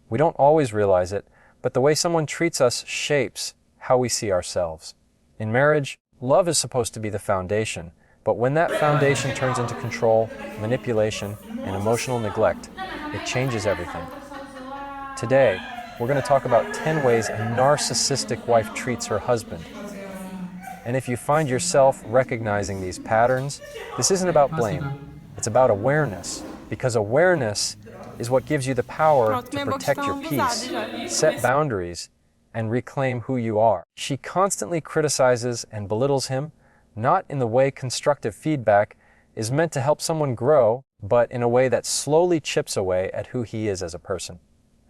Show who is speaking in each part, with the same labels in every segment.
Speaker 1: We don't always realize it, but the way someone treats us shapes how we see ourselves. In marriage, love is supposed to be the foundation, but when that foundation turns into control, manipulation, and emotional neglect, it changes everything. Today, we're going to talk about 10 ways a narcissistic wife treats her husband. And if you find yourself recognizing these patterns, this isn't about blame, it's about awareness, because awareness is what gives you the power to protect your peace, set boundaries, and reclaim who you are. She constantly criticizes and belittles him, not in the way constructive feedback is meant to help someone grow, but in a way that slowly chips away at who he is as a person.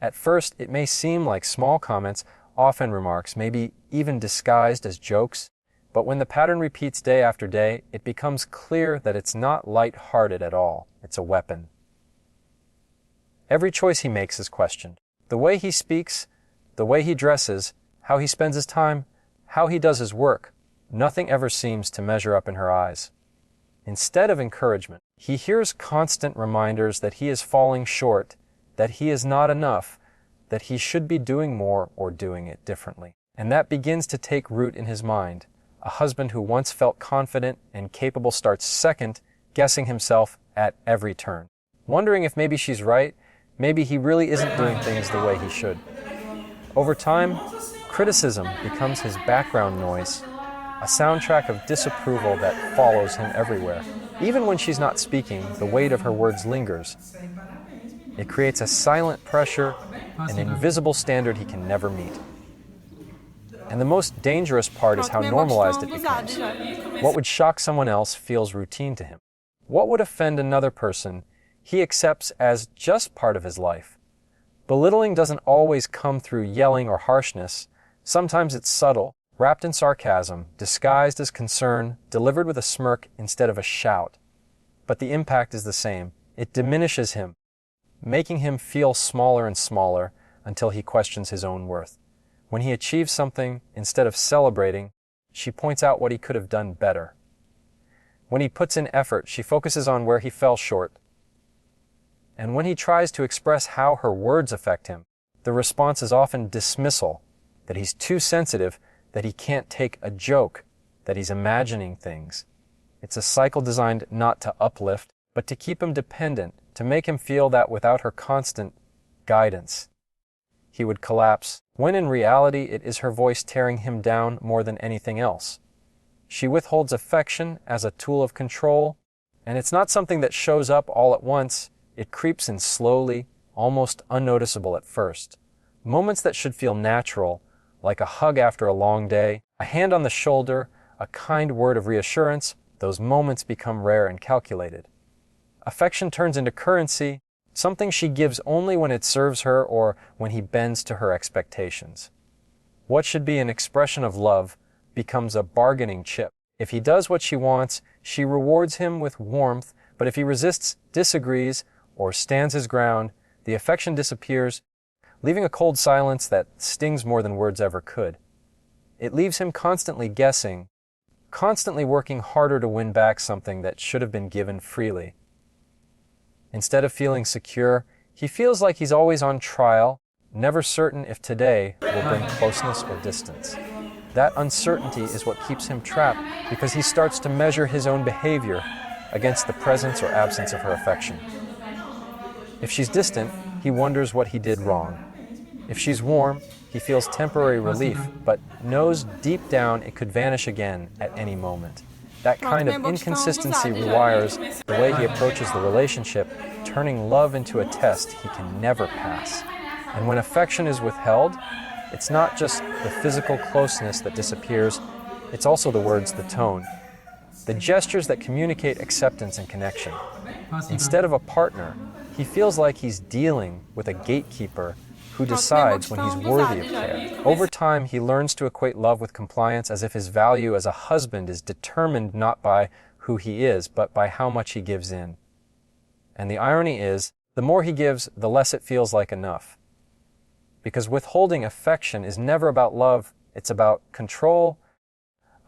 Speaker 1: At first, it may seem like small comments, often remarks, maybe even disguised as jokes, but when the pattern repeats day after day, it becomes clear that it's not light-hearted at all. It's a weapon. Every choice he makes is questioned. The way he speaks, the way he dresses, how he spends his time, how he does his work, nothing ever seems to measure up in her eyes. Instead of encouragement, he hears constant reminders that he is falling short, that he is not enough, that he should be doing more or doing it differently. And that begins to take root in his mind. A husband who once felt confident and capable starts second, guessing himself at every turn. Wondering if maybe she's right, maybe he really isn't doing things the way he should. Over time, criticism becomes his background noise, a soundtrack of disapproval that follows him everywhere. Even when she's not speaking, the weight of her words lingers. It creates a silent pressure, an invisible standard he can never meet. And the most dangerous part is how normalized it becomes. What would shock someone else feels routine to him. What would offend another person, he accepts as just part of his life. Belittling doesn't always come through yelling or harshness. Sometimes it's subtle, wrapped in sarcasm, disguised as concern, delivered with a smirk instead of a shout. But the impact is the same. It diminishes him, making him feel smaller and smaller until he questions his own worth. When he achieves something, instead of celebrating, she points out what he could have done better. When he puts in effort, she focuses on where he fell short. And when he tries to express how her words affect him, the response is often dismissal, that he's too sensitive, that he can't take a joke, that he's imagining things. It's a cycle designed not to uplift, but to keep him dependent, to make him feel that without her constant guidance, he would collapse, when in reality it is her voice tearing him down more than anything else. She withholds affection as a tool of control, and it's not something that shows up all at once. It creeps in slowly, almost unnoticeable at first. Moments that should feel natural, like a hug after a long day, a hand on the shoulder, a kind word of reassurance, those moments become rare and calculated. Affection turns into currency, something she gives only when it serves her or when he bends to her expectations. What should be an expression of love becomes a bargaining chip. If he does what she wants, she rewards him with warmth, but if he resists, disagrees, or stands his ground, the affection disappears, leaving a cold silence that stings more than words ever could. It leaves him constantly guessing, constantly working harder to win back something that should have been given freely. Instead of feeling secure, he feels like he's always on trial, never certain if today will bring closeness or distance. That uncertainty is what keeps him trapped because he starts to measure his own behavior against the presence or absence of her affection. If she's distant, he wonders what he did wrong. If she's warm, he feels temporary relief, but knows deep down it could vanish again at any moment. That kind of inconsistency rewires the way he approaches the relationship, turning love into a test he can never pass. And when affection is withheld, it's not just the physical closeness that disappears, it's also the words, the tone, the gestures that communicate acceptance and connection. Instead of a partner, he feels like he's dealing with a gatekeeper who decides when he's worthy of care. Over time, he learns to equate love with compliance as if his value as a husband is determined not by who he is, but by how much he gives in. And the irony is, the more he gives, the less it feels like enough. Because withholding affection is never about love, it's about control,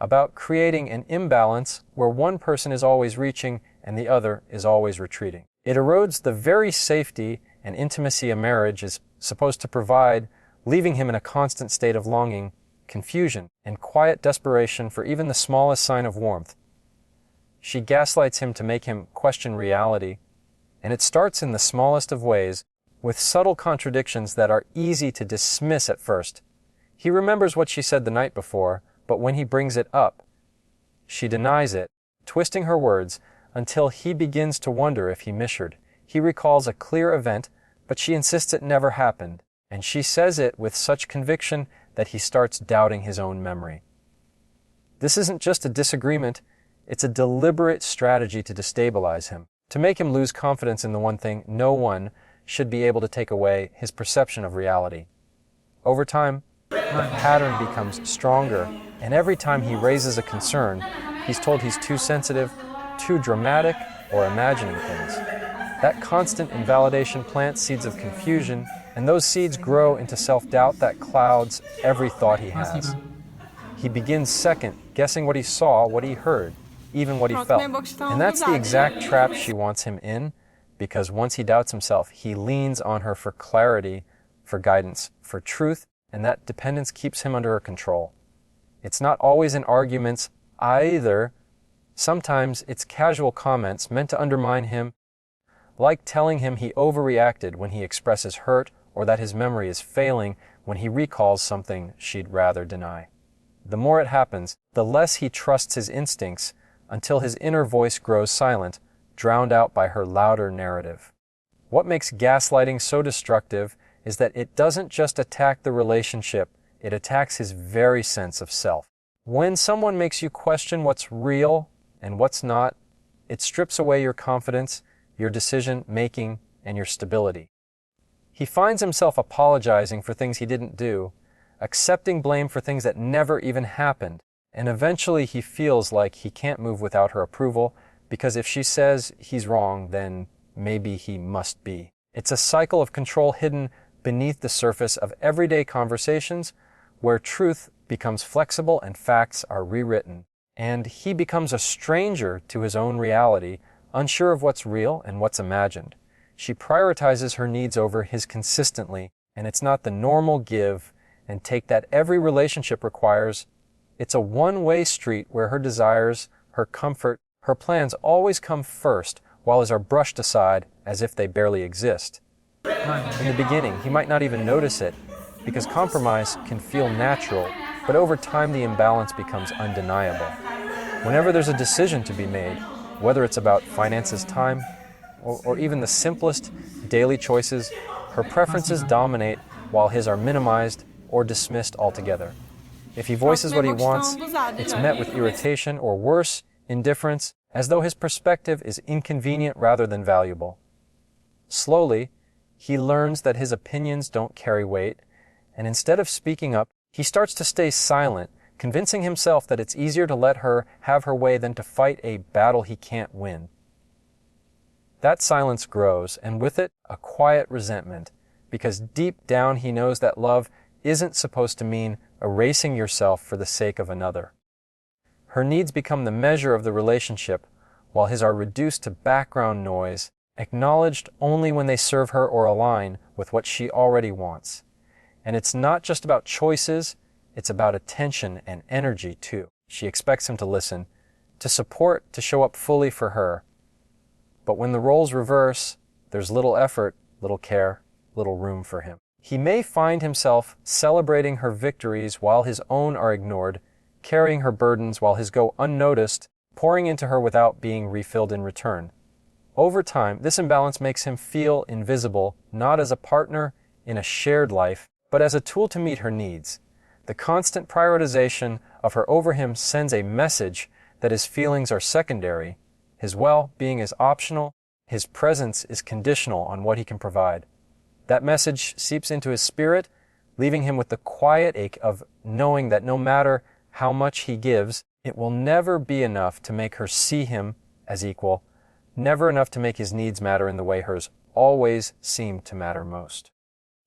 Speaker 1: about creating an imbalance where one person is always reaching and the other is always retreating. It erodes the very safety and intimacy a marriage is supposed to provide, leaving him in a constant state of longing, confusion, and quiet desperation for even the smallest sign of warmth. She gaslights him to make him question reality, and it starts in the smallest of ways, with subtle contradictions that are easy to dismiss at first. He remembers what she said the night before, but when he brings it up, she denies it, twisting her words until he begins to wonder if he misheard. He recalls a clear event, but she insists it never happened, and she says it with such conviction that he starts doubting his own memory. This isn't just a disagreement, it's a deliberate strategy to destabilize him, to make him lose confidence in the one thing no one should be able to take away: his perception of reality. Over time, the pattern becomes stronger, and every time he raises a concern, he's told he's too sensitive, too dramatic, or imagining things. That constant invalidation plants seeds of confusion, and those seeds grow into self-doubt that clouds every thought he has. He begins second guessing what he saw, what he heard, even what he felt. And that's the exact trap she wants him in, because once he doubts himself, he leans on her for clarity, for guidance, for truth, and that dependence keeps him under her control. It's not always in arguments either. Sometimes it's casual comments meant to undermine him, like telling him he overreacted when he expresses hurt, or that his memory is failing when he recalls something she'd rather deny. The more it happens, the less he trusts his instincts, until his inner voice grows silent, drowned out by her louder narrative. What makes gaslighting so destructive is that it doesn't just attack the relationship, it attacks his very sense of self. When someone makes you question what's real and what's not, it strips away your confidence, your decision-making, and your stability. He finds himself apologizing for things he didn't do, accepting blame for things that never even happened, and eventually he feels like he can't move without her approval, because if she says he's wrong, then maybe he must be. It's a cycle of control hidden beneath the surface of everyday conversations, where truth becomes flexible and facts are rewritten, and he becomes a stranger to his own reality, unsure of what's real and what's imagined. She prioritizes her needs over his consistently, and it's not the normal give and take that every relationship requires. It's a one-way street where her desires, her comfort, her plans always come first, while his are brushed aside as if they barely exist. In the beginning, he might not even notice it, because compromise can feel natural, but over time the imbalance becomes undeniable. Whenever there's a decision to be made, whether it's about finances, time, or even the simplest daily choices, her preferences dominate while his are minimized or dismissed altogether. If he voices what he wants, it's met with irritation or worse, indifference, as though his perspective is inconvenient rather than valuable. Slowly, he learns that his opinions don't carry weight, and instead of speaking up, he starts to stay silent, convincing himself that it's easier to let her have her way than to fight a battle he can't win. That silence grows, and with it, a quiet resentment, because deep down he knows that love isn't supposed to mean erasing yourself for the sake of another. Her needs become the measure of the relationship, while his are reduced to background noise, acknowledged only when they serve her or align with what she already wants. And it's not just about choices, it's about attention and energy too. She expects him to listen, to support, to show up fully for her. But when the roles reverse, there's little effort, little care, little room for him. He may find himself celebrating her victories while his own are ignored, carrying her burdens while his go unnoticed, pouring into her without being refilled in return. Over time, this imbalance makes him feel invisible, not as a partner in a shared life, but as a tool to meet her needs. The constant prioritization of her over him sends a message that his feelings are secondary, his well-being is optional, his presence is conditional on what he can provide. That message seeps into his spirit, leaving him with the quiet ache of knowing that no matter how much he gives, it will never be enough to make her see him as equal, never enough to make his needs matter in the way hers always seem to matter most.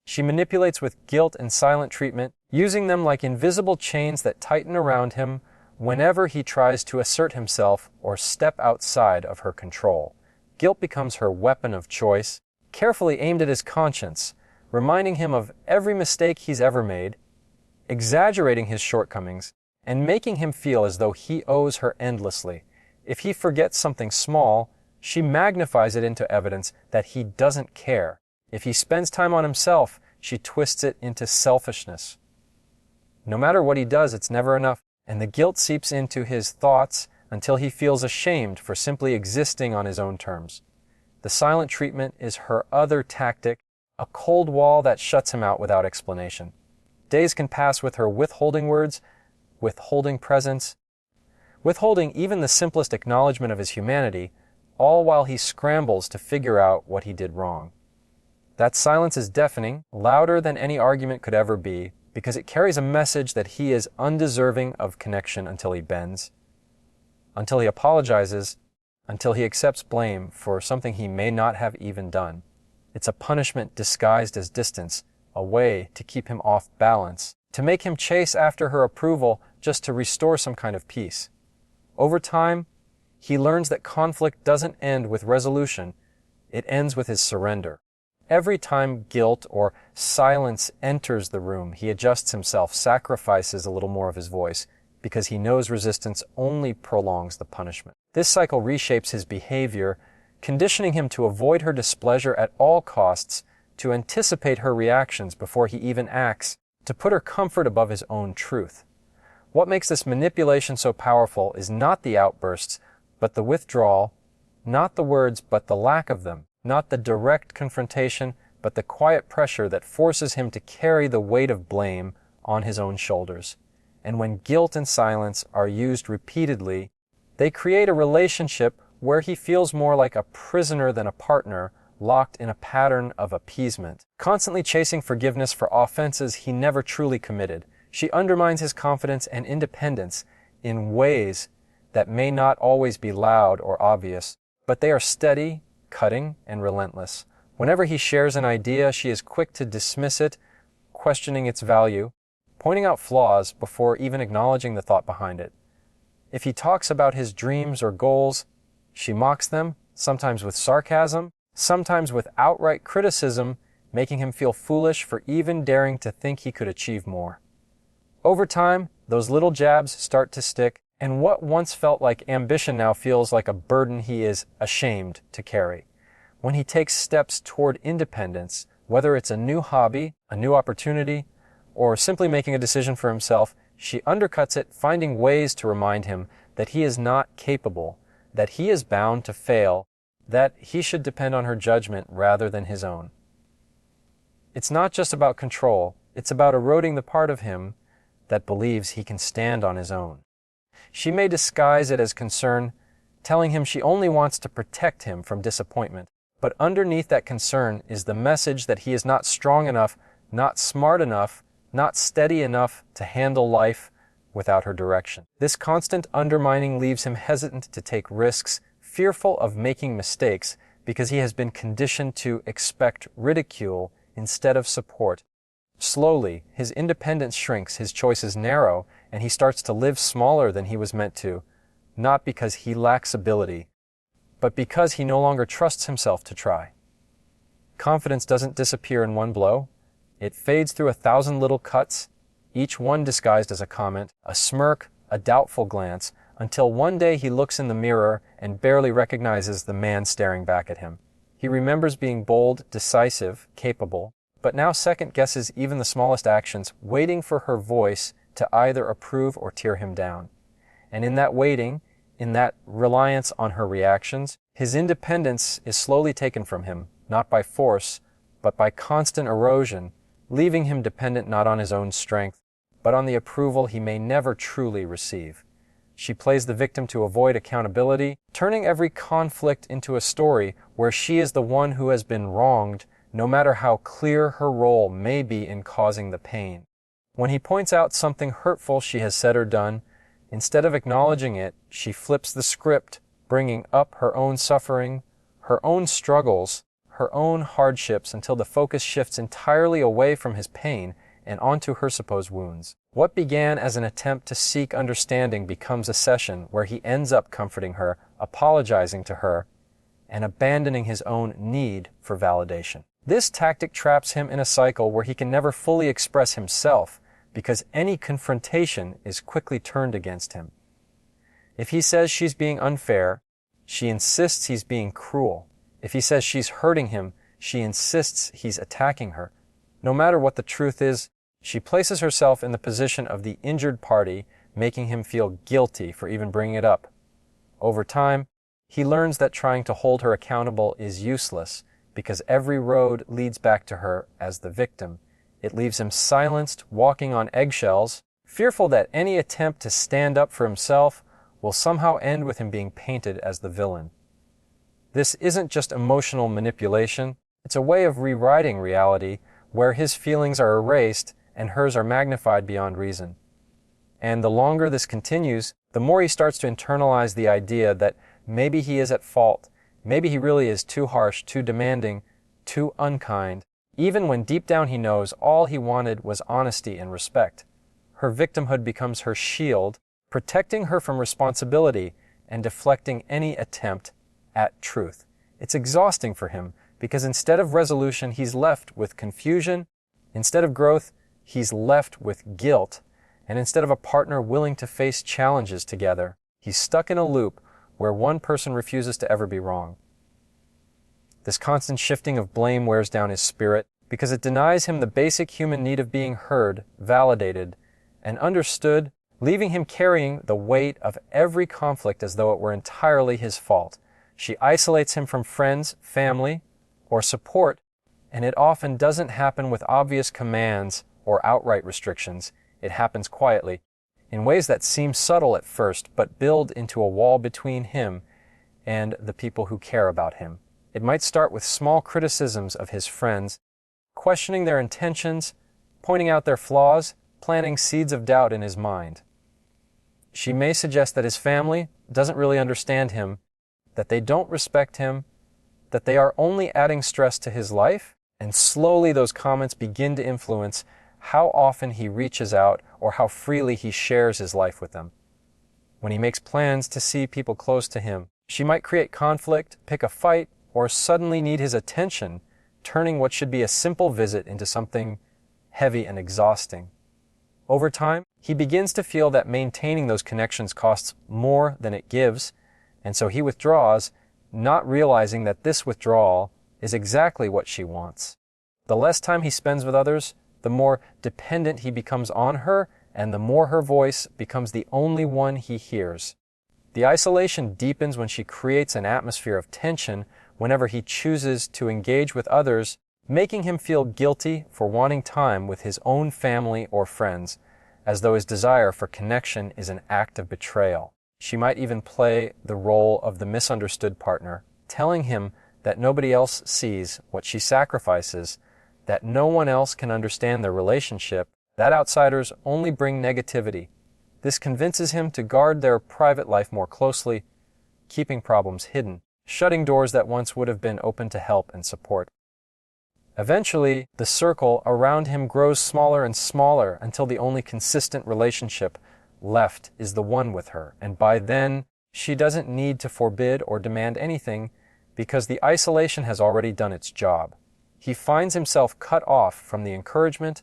Speaker 1: She manipulates with guilt and silent treatment, using them like invisible chains that tighten around him whenever he tries to assert himself or step outside of her control. Guilt becomes her weapon of choice, carefully aimed at his conscience, reminding him of every mistake he's ever made, exaggerating his shortcomings, and making him feel as though he owes her endlessly. If he forgets something small, she magnifies it into evidence that he doesn't care. If he spends time on himself, she twists it into selfishness. No matter what he does, it's never enough, and the guilt seeps into his thoughts until he feels ashamed for simply existing on his own terms. The silent treatment is her other tactic, a cold wall that shuts him out without explanation. Days can pass with her withholding words, withholding presence, withholding even the simplest acknowledgement of his humanity, all while he scrambles to figure out what he did wrong. That silence is deafening, louder than any argument could ever be, because it carries a message that he is undeserving of connection until he bends, until he apologizes, until he accepts blame for something he may not have even done. It's a punishment disguised as distance, a way to keep him off balance, to make him chase after her approval just to restore some kind of peace. Over time, he learns that conflict doesn't end with resolution, it ends with his surrender. Every time guilt or silence enters the room, he adjusts himself, sacrifices a little more of his voice, because he knows resistance only prolongs the punishment. This cycle reshapes his behavior, conditioning him to avoid her displeasure at all costs, to anticipate her reactions before he even acts, to put her comfort above his own truth. What makes this manipulation so powerful is not the outbursts, but the withdrawal, not the words, but the lack of them, not the direct confrontation, but the quiet pressure that forces him to carry the weight of blame on his own shoulders. And when guilt and silence are used repeatedly, they create a relationship where he feels more like a prisoner than a partner, locked in a pattern of appeasement. Constantly chasing forgiveness for offenses he never truly committed, she undermines his confidence and independence in ways that may not always be loud or obvious, but they are steady, cutting, and relentless. Whenever he shares an idea, she is quick to dismiss it, questioning its value, pointing out flaws before even acknowledging the thought behind it. If he talks about his dreams or goals, she mocks them, sometimes with sarcasm, sometimes with outright criticism, making him feel foolish for even daring to think he could achieve more. Over time, those little jabs start to stick, and what once felt like ambition now feels like a burden he is ashamed to carry. When he takes steps toward independence, whether it's a new hobby, a new opportunity, or simply making a decision for himself, she undercuts it, finding ways to remind him that he is not capable, that he is bound to fail, that he should depend on her judgment rather than his own. It's not just about control, it's about eroding the part of him that believes he can stand on his own. She may disguise it as concern, telling him she only wants to protect him from disappointment, but underneath that concern is the message that he is not strong enough, not smart enough, not steady enough to handle life without her direction. This constant undermining leaves him hesitant to take risks, fearful of making mistakes, because he has been conditioned to expect ridicule instead of support. Slowly, his independence shrinks, his choices narrow, and he starts to live smaller than he was meant to, not because he lacks ability, but because he no longer trusts himself to try. Confidence doesn't disappear in one blow. It fades through 1,000 little cuts, each one disguised as a comment, a smirk, a doubtful glance, until one day he looks in the mirror and barely recognizes the man staring back at him. He remembers being bold, decisive, capable, but now second-guesses even the smallest actions, waiting for her voice to either approve or tear him down. And in that waiting, in that reliance on her reactions, his independence is slowly taken from him, not by force, but by constant erosion, leaving him dependent not on his own strength, but on the approval he may never truly receive. She plays the victim to avoid accountability, turning every conflict into a story where she is the one who has been wronged, no matter how clear her role may be in causing the pain. When he points out something hurtful she has said or done, instead of acknowledging it, she flips the script, bringing up her own suffering, her own struggles, her own hardships until the focus shifts entirely away from his pain and onto her supposed wounds. What began as an attempt to seek understanding becomes a session where he ends up comforting her, apologizing to her, and abandoning his own need for validation. This tactic traps him in a cycle where he can never fully express himself because any confrontation is quickly turned against him. If he says she's being unfair, she insists he's being cruel. If he says she's hurting him, she insists he's attacking her. No matter what the truth is, she places herself in the position of the injured party, making him feel guilty for even bringing it up. Over time, he learns that trying to hold her accountable is useless because every road leads back to her as the victim. It leaves him silenced, walking on eggshells, fearful that any attempt to stand up for himself will somehow end with him being painted as the villain. This isn't just emotional manipulation, it's a way of rewriting reality where his feelings are erased and hers are magnified beyond reason. And the longer this continues, the more he starts to internalize the idea that maybe he is at fault, maybe he really is too harsh, too demanding, too unkind, even when deep down he knows all he wanted was honesty and respect. Her victimhood becomes her shield, protecting her from responsibility and deflecting any attempt at truth. It's exhausting for him because instead of resolution, he's left with confusion. Instead of growth, he's left with guilt. And instead of a partner willing to face challenges together, he's stuck in a loop where one person refuses to ever be wrong. This constant shifting of blame wears down his spirit because it denies him the basic human need of being heard, validated, and understood, leaving him carrying the weight of every conflict as though it were entirely his fault. She isolates him from friends, family, or support, and it often doesn't happen with obvious commands or outright restrictions. It happens quietly, in ways that seem subtle at first, but build into a wall between him and the people who care about him. It might start with small criticisms of his friends, questioning their intentions, pointing out their flaws, planting seeds of doubt in his mind. She may suggest that his family doesn't really understand him, that they don't respect him, that they are only adding stress to his life, and slowly those comments begin to influence how often he reaches out or how freely he shares his life with them. When he makes plans to see people close to him, she might create conflict, pick a fight, or suddenly need his attention, turning what should be a simple visit into something heavy and exhausting. Over time, he begins to feel that maintaining those connections costs more than it gives, and so he withdraws, not realizing that this withdrawal is exactly what she wants. The less time he spends with others, the more dependent he becomes on her, and the more her voice becomes the only one he hears. The isolation deepens when she creates an atmosphere of tension whenever he chooses to engage with others, making him feel guilty for wanting time with his own family or friends, as though his desire for connection is an act of betrayal. She might even play the role of the misunderstood partner, telling him that nobody else sees what she sacrifices, that no one else can understand their relationship, that outsiders only bring negativity. This convinces him to guard their private life more closely, keeping problems hidden, shutting doors that once would have been open to help and support. Eventually, the circle around him grows smaller and smaller until the only consistent relationship left is the one with her, and by then, she doesn't need to forbid or demand anything because the isolation has already done its job. He finds himself cut off from the encouragement,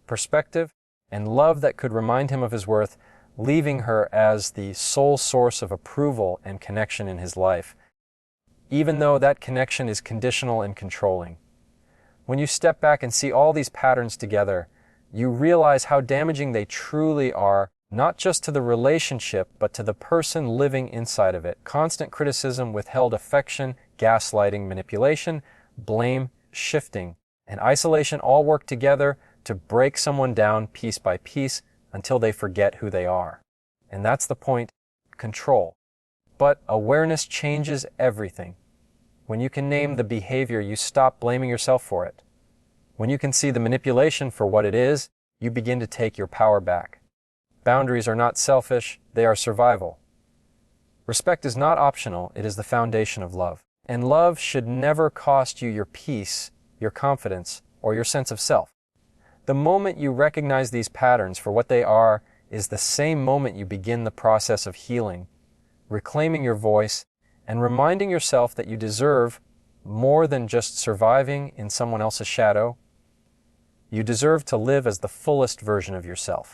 Speaker 1: perspective, and love that could remind him of his worth, leaving her as the sole source of approval and connection in his life, even though that connection is conditional and controlling. When you step back and see all these patterns together, you realize how damaging they truly are, not just to the relationship, but to the person living inside of it. Constant criticism, withheld affection, gaslighting, manipulation, blame, shifting, and isolation all work together to break someone down piece by piece until they forget who they are. And that's the point, control. But awareness changes everything. When you can name the behavior, you stop blaming yourself for it. When you can see the manipulation for what it is, you begin to take your power back. Boundaries are not selfish, they are survival. Respect is not optional, it is the foundation of love. And love should never cost you your peace, your confidence, or your sense of self. The moment you recognize these patterns for what they are is the same moment you begin the process of healing, reclaiming your voice, and reminding yourself that you deserve more than just surviving in someone else's shadow. You deserve to live as the fullest version of yourself.